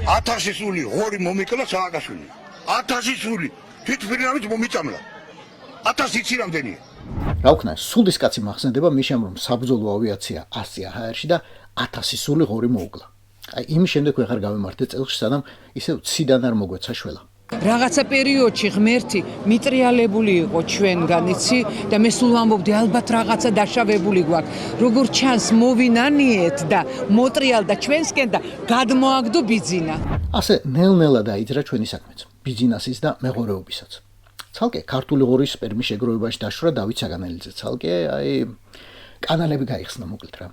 1000 სული ღორი მომიკლა სააკაშვილი. 1000 სული თვითფრინავით მომიწამლა. 1000 იცი რამდენია? რა ვქნა, სულის კაცი მახსენდება მიშამ რომ საბრძოლო ავიაცია ასწია ჰაერში და 1000 სული ღორი მოუკლა. აი იმის შემდეგ ვეღარ გავემართე წელს სანამ ისევ ციდან არ მოგვეცა შველა. რაღაცა პერიოდში ღმერთი მიტრიალებული იყო ჩვენგან, იცი? და მე სულ ვამბობდი, ალბათ რაღაცა დაშავებული გვაქვს. როგორ ჩანს მოვინანიეთ და მოტრიალდა ჩვენსკენ და გადმოაგდო ბიძინა. ასე ნელ-ნელა დაიძრა ჩვენი საქმეც, ბიზნესის და მეღორეობისაც. ცალკე ქართული ღორის სპერმის შეგროვებაში დაშვრა დავით საგანელიძე, ცალკე აი კანალები გაიხსნა მოკლედ რა.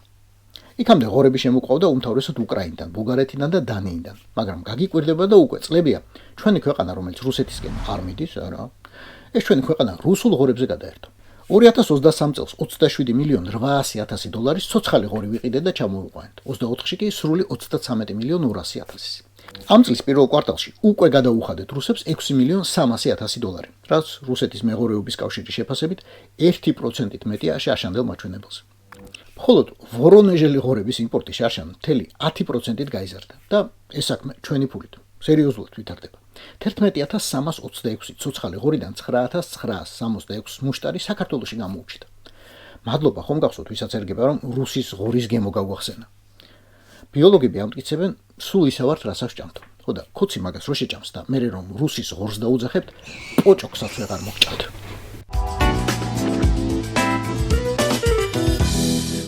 იქამდე ღორები შემოყვავდა უმთავრესად უკრაინიდან, ბულგარეთიდან და დანიიდან, მაგრამ გაგიკვირდება და უკვე წლებია ჩვენი ქვეყანა, რომელიც რუსეთისკენ არ მიდის, არა. ეს ჩვენი ქვეყანა რუსულ ღორებზე გადაერთო. 2023 წელს 27 მილიონი 800,000 დოლარის ცოცხალი ღორი ვიყიდეთ და ჩამოვიყვანეთ. 24-ში კი სრული 33 მილიონი 200,000. ამ წლის პირველ კვარტალში უკვე გადაუხადეთ რუსებს 6 მილიონი 300,000 დოლარი, რაც რუსეთის მეღორეობის კავშირის შეფასებით 1%-ით მეტია შაშანდელ მაჩვენებელზე. მხოლოდ ვორონეჟელი ღორების იმპორტი შარშან მთელი 10%-ით გაიზარდა და ეს საქმე ჩვენი ფულით სერიოზულად ვითარდება. 11,326 ცოცხალი ღორიდან 9,966 მუშტარი საქართველოში გამოუჩნდა. მადლობა ხომ გახსოვთ, ვისაც ერგება რომ რუსის ღორის გემო გაგვახსენა. ბიოლოგები ამტკიცებენ, სულ ისევ ვართ რასაც ჭამთ. ხო და ქოცი მაგას რო შეჭამს და მე რომ რუსის ღორს დაუძახებთ, პოჭოქსაც ვეღარ მოგჭამთ.